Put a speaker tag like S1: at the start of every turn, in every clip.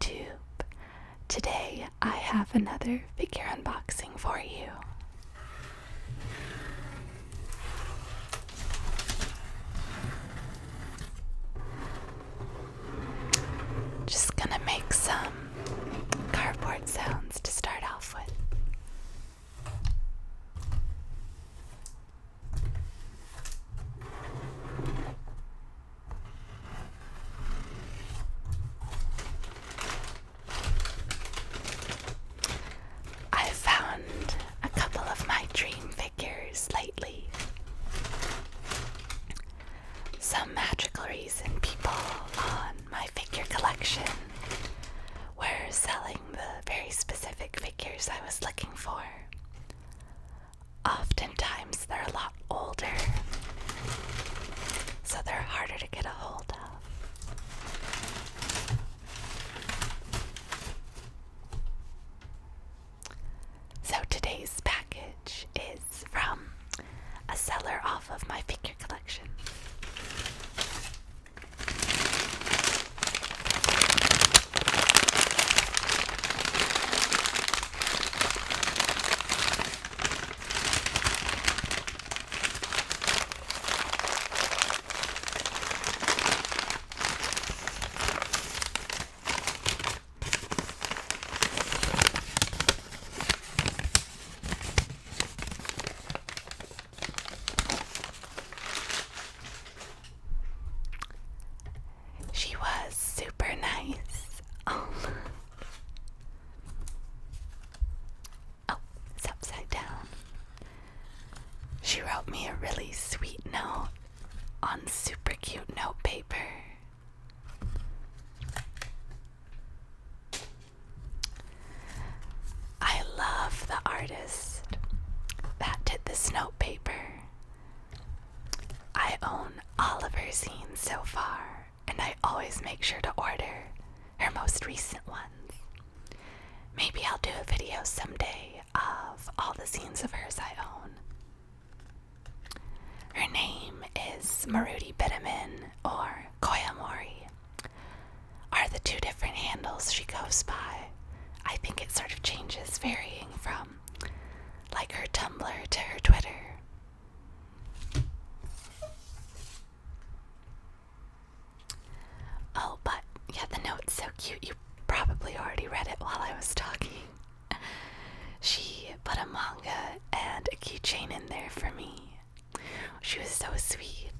S1: YouTube. Today I have another figure unboxing for you. Just gonna make some cardboard sounds to start off with. I found a couple of my dream figures lately. Some magical reason people on my figure collection were selling the very specific figures I was looking for. Oftentimes they're a lot older, so they're harder to get a hold of. So today's package is from a seller off of my figure collection. She was super nice. Oh, it's upside down. She wrote me a really sweet note on super cute note paper. I love the artist that did this note paper. I own all of her zines so far, and I always make sure to order her most recent ones. Maybe I'll do a video someday of all the zines of hers I own. Her name is Maruti Bitamin or Koyamori, are the two different handles she goes by. I think it sort of changes varying from like her Tumblr to her Twitter. Oh, but yeah, the note's so cute. You probably already read it while I was talking. She put a manga and a keychain in there for me. She was so sweet.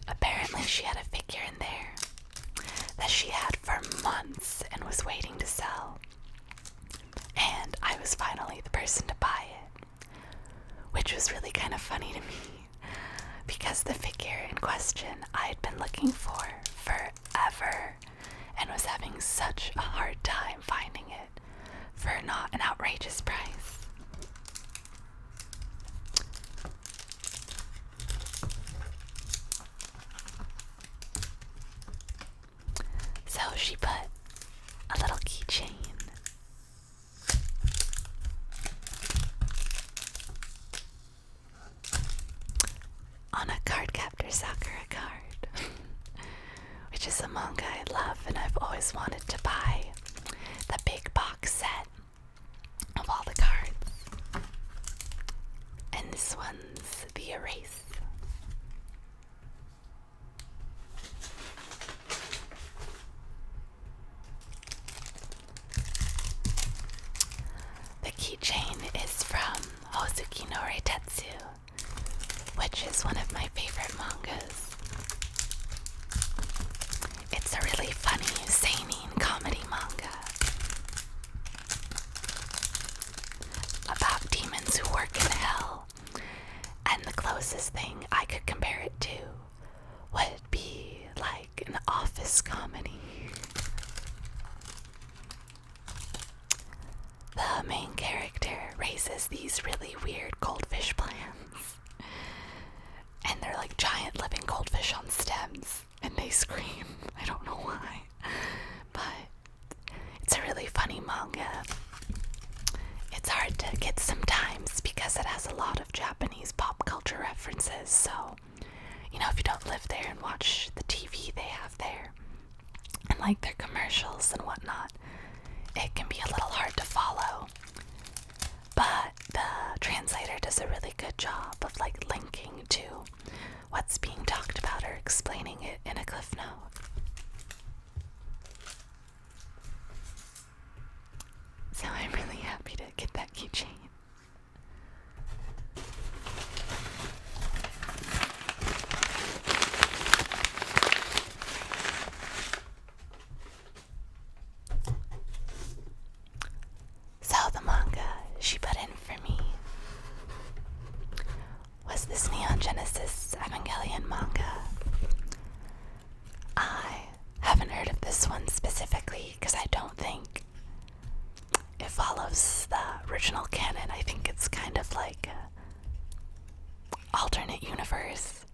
S1: Apparently she had a figure in there that she had for months and was waiting to sell. And I was finally the person to buy it, which was really kind of funny to me, because the figure in question I had been looking for forever and was having such a hard time finding it for not an outrageous price. So she put a little keychain on a Cardcaptor Sakura card, which is a manga I love, and I've always wanted to buy the big box set of all the cards. And this one's the Erase. The keychain is from Hozuki no Reitetsu, which is one of my favorite mangas. It's a really funny, seinen comedy manga about demons who work in hell, and the closest thing I could compare it to would be like an office comedy. The main character raises these really weird goldfish plants, and they're like giant living goldfish on stems, and they scream. I don't know why, but it's a really funny manga. It's hard to get sometimes because it has a lot of Japanese pop culture references, so, you know, if you don't live there and watch the TV they have there, like their commercials and whatnot, it can be a little hard to follow. But the translator does a really good job of like linking to what's being talked about or explaining it in a cliff note. So I'm really happy to get that keychain. So the manga she put in for me was this Neon Genesis Evangelion manga. I haven't heard of this one specifically because I don't think it follows the original canon. I think it's kind of like an alternate universe.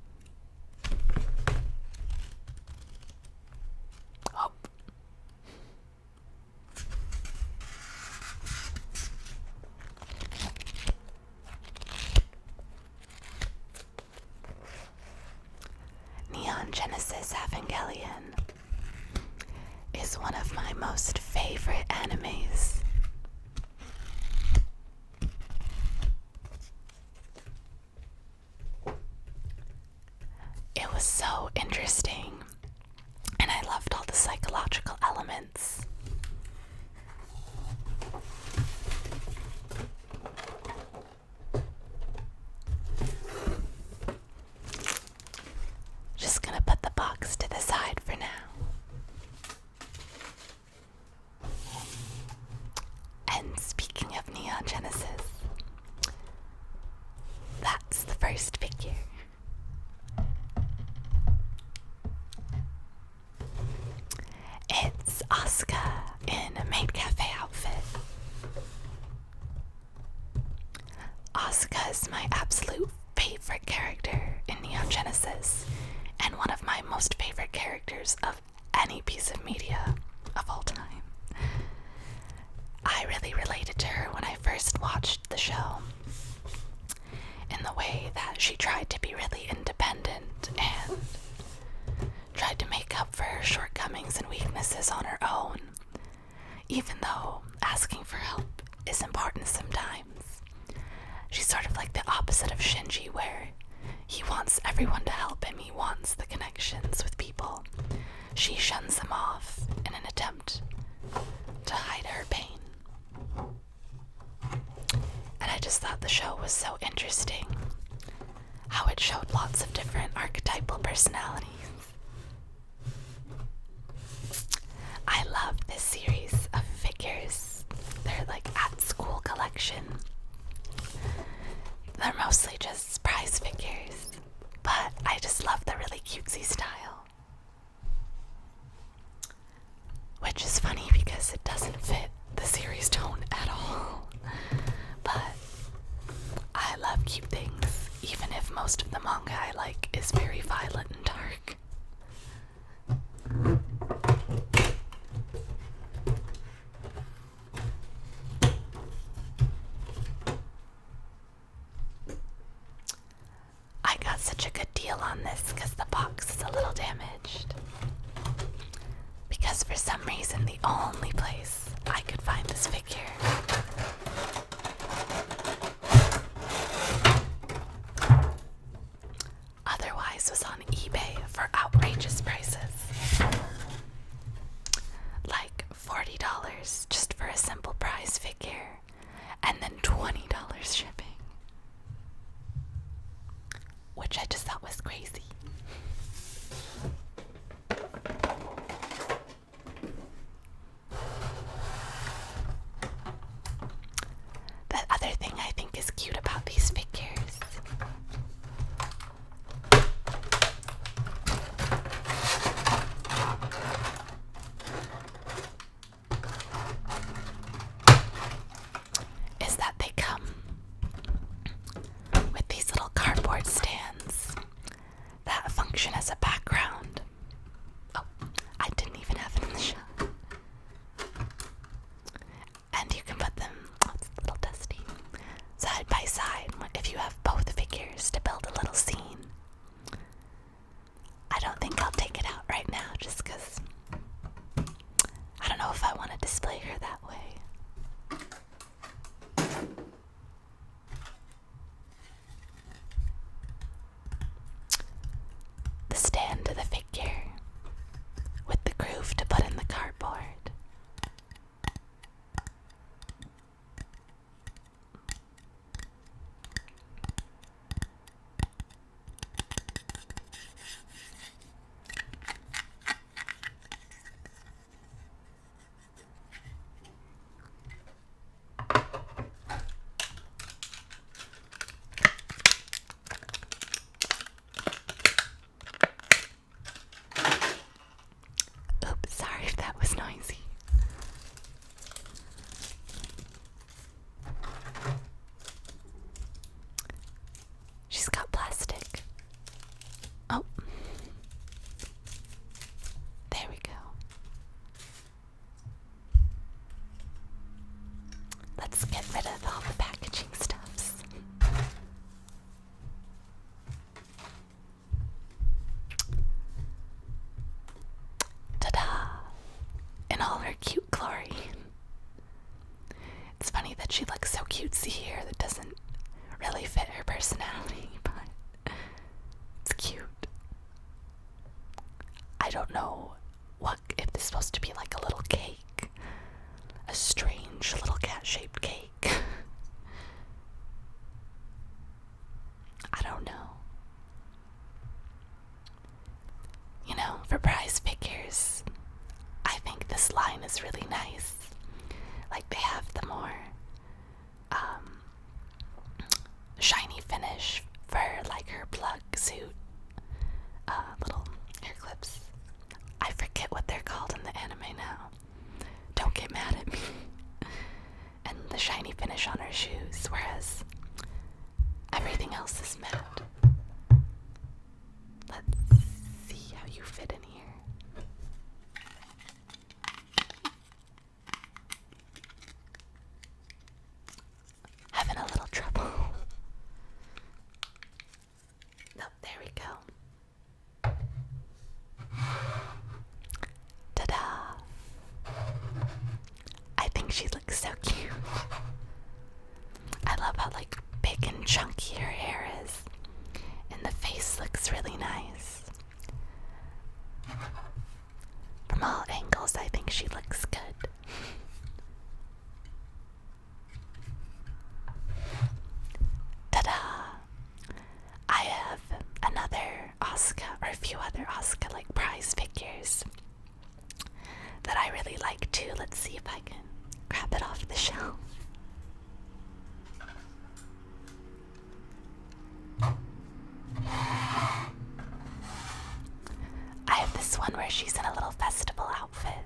S1: Oh. Neon Genesis Evangelion is one of my most favorite animes. It was so interesting, and I loved all the psychological elements. Just gonna put the box to the side for now. And speaking of Neon Genesis, that's the first figure. It's Asuka in a maid cafe outfit. Asuka is my absolute favorite character in Neon Genesis, and one of my most favorite characters of any piece of media of all time. I really related to her when I first watched the show, in the way that she tried to be really independent and tried to make up for her shortcomings and weaknesses on her own, even though asking for help is important sometimes. She's sort of like the opposite of Shinji, where he wants everyone to help him, he wants the connections with people. She shuns them off in an attempt to hide her pain. And I just thought the show was so interesting, how it showed lots of different archetypal personalities. I love this series of figures. They're like at school collection. They're mostly just prize figures, but I just love the really cutesy style. Which is funny because it doesn't fit the series tone at all. But I love cute things, even if most of the manga I like is very violent and dark. I got such a good deal on this because the box is a little damaged. Because for some reason the only place I could find this figure otherwise was on eBay for outrageous prices. Like $40 just for a simple prize figure, and then $20 shipping. Which I just thought was crazy. That was noisy. She's got plastic. Oh. There we go. Let's get rid of all the packaging stuffs. Ta-da! In all her cute glory. It's funny that she looks so cutesy here. That doesn't really fit her personality, but it's cute. I don't know if this is supposed to be like a little cake. A strange little cat-shaped cake. I don't know. You know, for prize figures, I think this line is really nice. Like, they have the more shiny finish for like her plug suit, little hair clips. I forget what they're called in the anime now. Don't get mad at me. And the shiny finish on her shoes, whereas everything else is matte. Let's see how you fit in here. Having a little trouble. Nope, there we go. Ta-da! I think she looks so cute. I love how like big and chunky her hair is. And the face looks really nice. From all angles, I think she looks good. Ta-da! I have another Asuka, or a few other Asuka like prize figures that I really like too. Let's see if I can grab it off the shelf. I have this one where she's in a little festival outfit.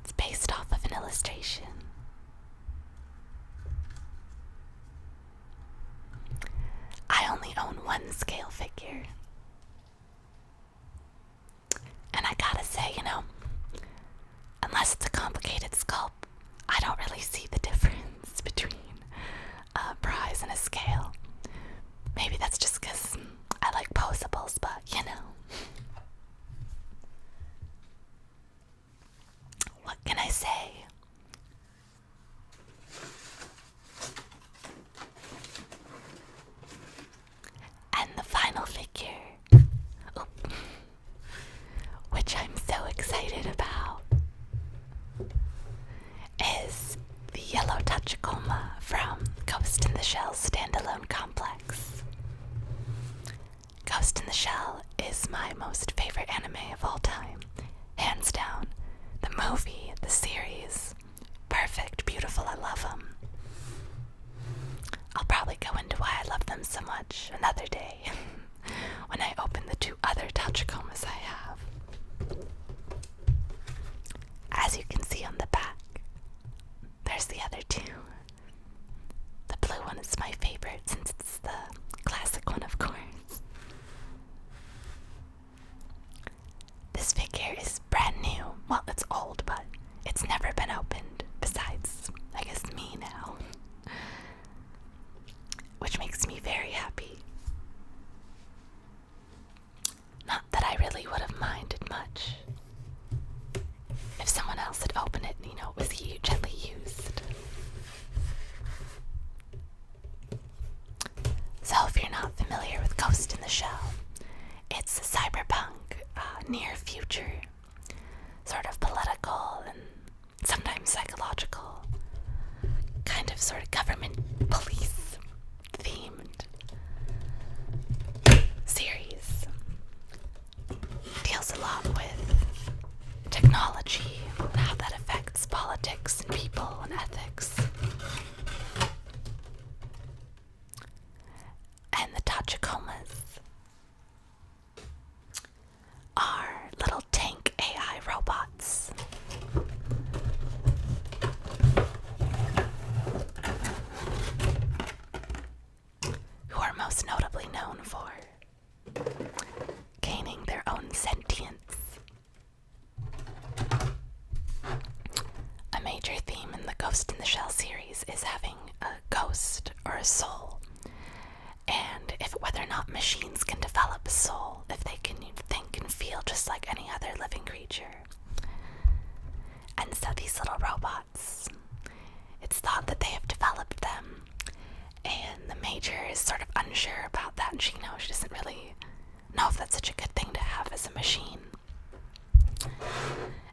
S1: It's based off of an illustration. I only own one scale figure. And I gotta say, you know, unless it's a complicated sculpt, I don't really see the difference between a prize and a scale. Maybe that's just because I like posables, but you know. What can I say? And the final figure, which I'm so excited about, is the yellow Tachikoma from Ghost in the Shell standalone complex. Ghost in the Shell is my most favorite anime of all time, hands down. The movie, the series, perfect, beautiful, I love them. I'll probably go into why I love them so much another day when I open the two other Tachikomas I have. As you can see on the back, there's the other two. The blue one is my favorite since it's the classic one, of course. This figure is brand new. Well, it's old, but it's never been opened, besides, I guess, me now. Which makes me very happy. Not that I really would have minded much if someone else had opened it and, you know, it was gently used. So if you're not familiar with Ghost in the Shell, it's a cyberpunk, near future, sort of political and sometimes psychological, kind of sort of government police themed series. Deals a lot with technology and how that affects politics and people and ethics. And the Tachikomas are little tank AI robots feel just like any other living creature. And so these little robots, it's thought that they have developed them, and the Major is sort of unsure about that, and she doesn't really know if that's such a good thing to have as a machine.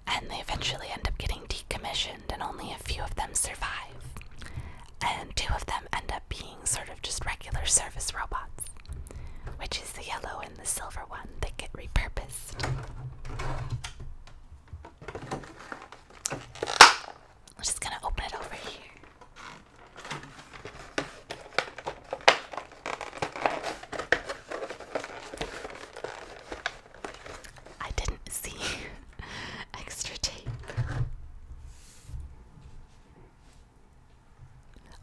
S1: And they eventually end up getting decommissioned, and only a few of them survive. And 2 of them end up being sort of just regular service robots, which is the yellow and the silver one. They get repurposed. I'm just gonna open it over here. I didn't see extra tape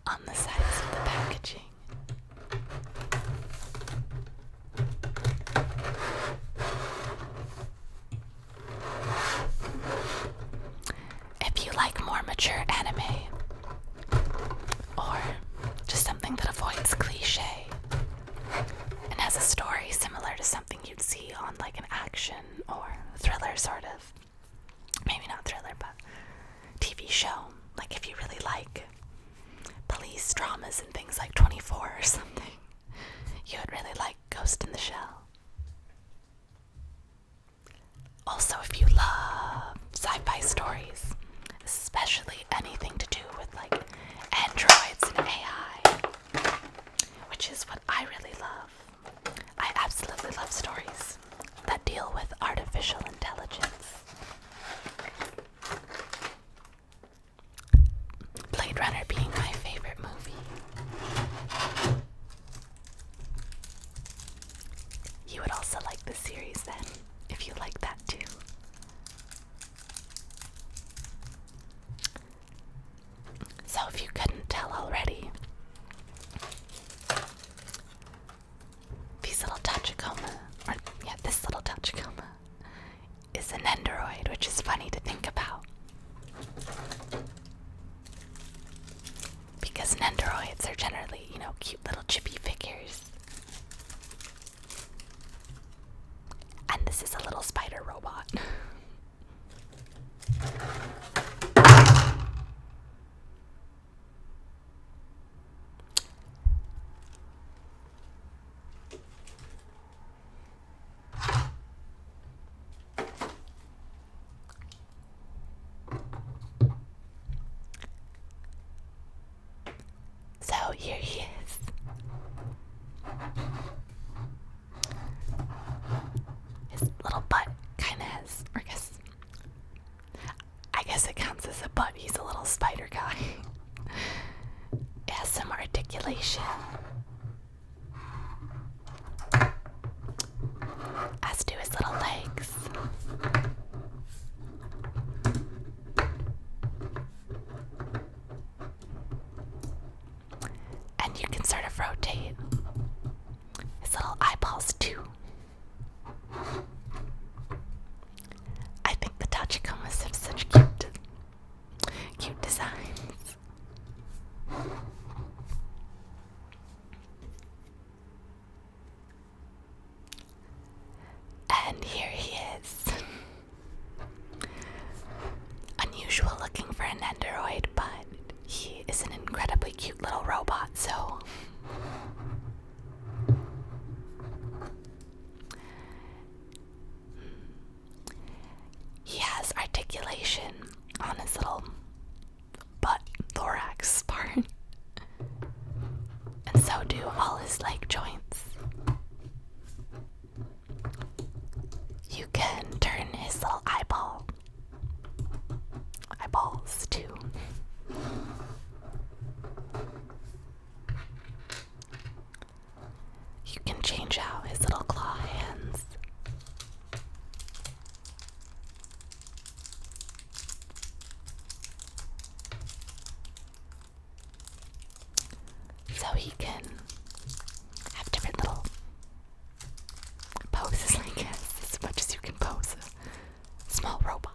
S1: on the sides of the packaging. If you like more mature anime, or just something that avoids cliche and has a story similar to something you'd see on like an action or thriller sort of, maybe not thriller, but TV show, like if you really like police dramas and things like 24 or something, you would really like Ghost in the Shell. Also, if you love sci-fi stories, especially anything to do with like androids and AI, which is what I really love. I absolutely love stories that deal with artificial intelligence. Blade Runner being my favorite movie. You would also like the series then, if you like that too. So if you couldn't tell already, these little Tachikoma, this little Tachikoma is an android, which is funny to think about. Because androids are generally, cute little chippy figures. And this is a little spider robot. So here he is. His little butt kind of has, I guess it counts as a butt. He's a little spider guy. It has some articulation, as do his little legs. And you can sort of rotate his little eyeballs too. I think the Tachikomas have such cute designs. And here he is. Unusual looking for an android, but he is an incredibly cute little robot, so he has articulation on his little butt thorax part, and so do all his leg joints. You can turn his little eyeballs too. You can change out his little claw hands. So he can have different little poses, I guess, as much as you can pose a small robot.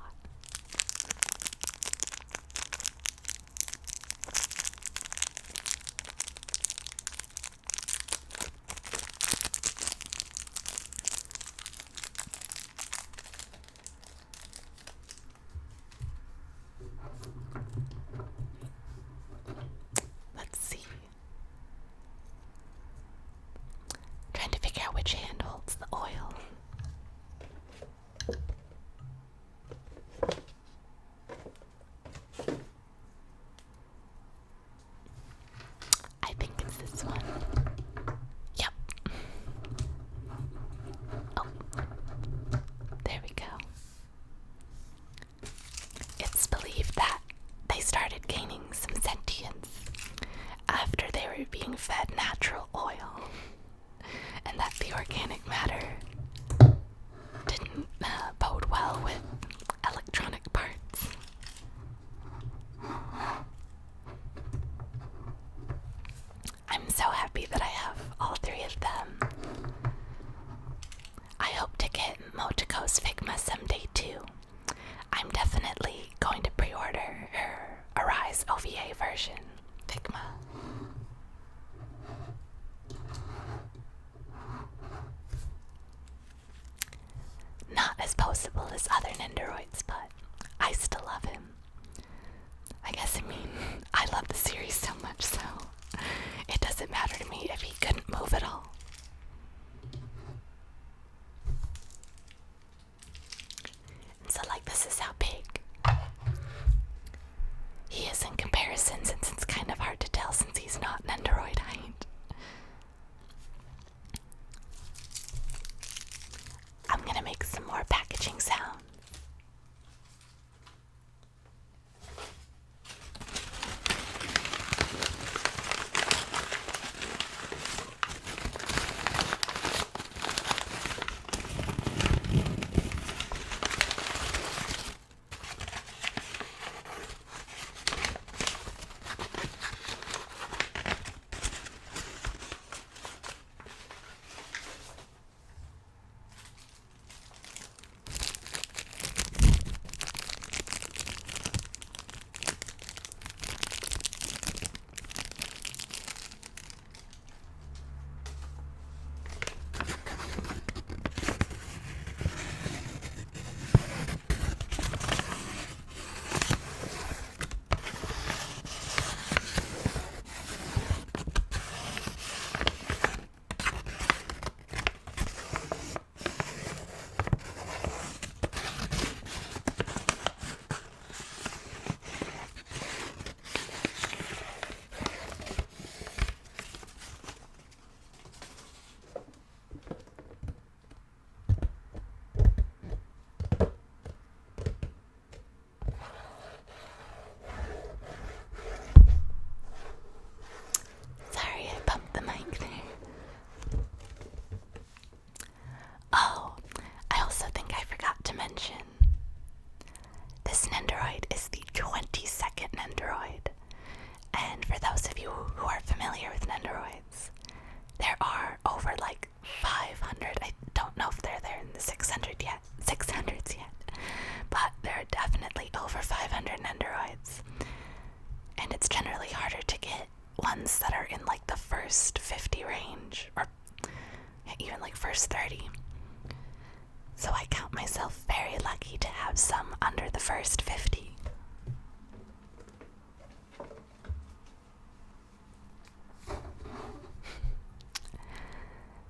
S1: his other Nendoroids, but I still love him. I love the series so much, so it doesn't matter to me if he couldn't move at all. And so, like, this is how big he is in comparison, since it's kind of hard to tell since he's not Nendoroid height. I'm gonna make some more packaging sounds. This Nendoroid is the 22nd Nendoroid, and for those of you who are familiar with Nendoroids, there are over like 500. I don't know if they're there in the 600s yet, but there are definitely over 500 Nendoroids, and it's generally harder to get ones that are in like the first 50 range, or even like first 30. So I count myself very lucky to have some under the first 50.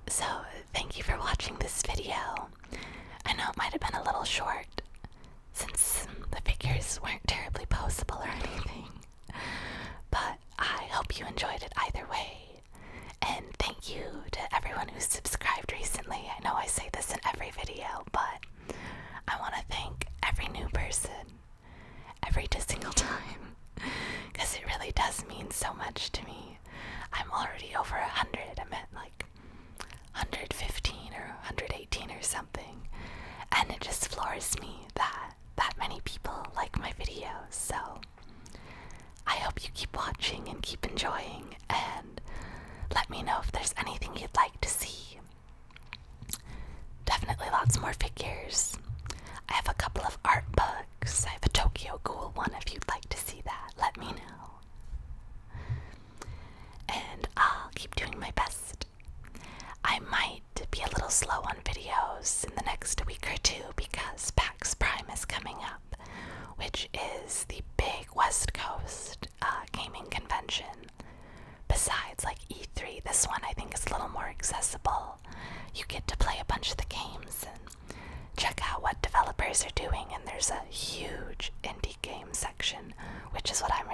S1: So thank you for watching this video. I know it might have been a little short since the figures weren't terribly poseable or anything, but I hope you enjoyed it either way. And thank you to everyone who's subscribed recently. I know I say this in every video, but I want to thank every new person every single time, because it really does mean so much to me. I'm already over 100. I'm at like 115 or 118 or something, and it just floors me that many people like my videos. So I hope you keep watching and keep enjoying, and let me know if there's anything you'd like to see. Definitely lots more figures. I have a couple of art books. I have a Tokyo Ghoul one if you'd like to see that. Let me know. And I'll keep doing my best. I might be a little slow on videos in the next week or two because PAX Prime is coming up, which is the big West Coast gaming convention. Besides like E3, this one I think is a little more accessible. You get to play a bunch of the games and check out what developers are doing, and there's a huge indie game section, which is what I'm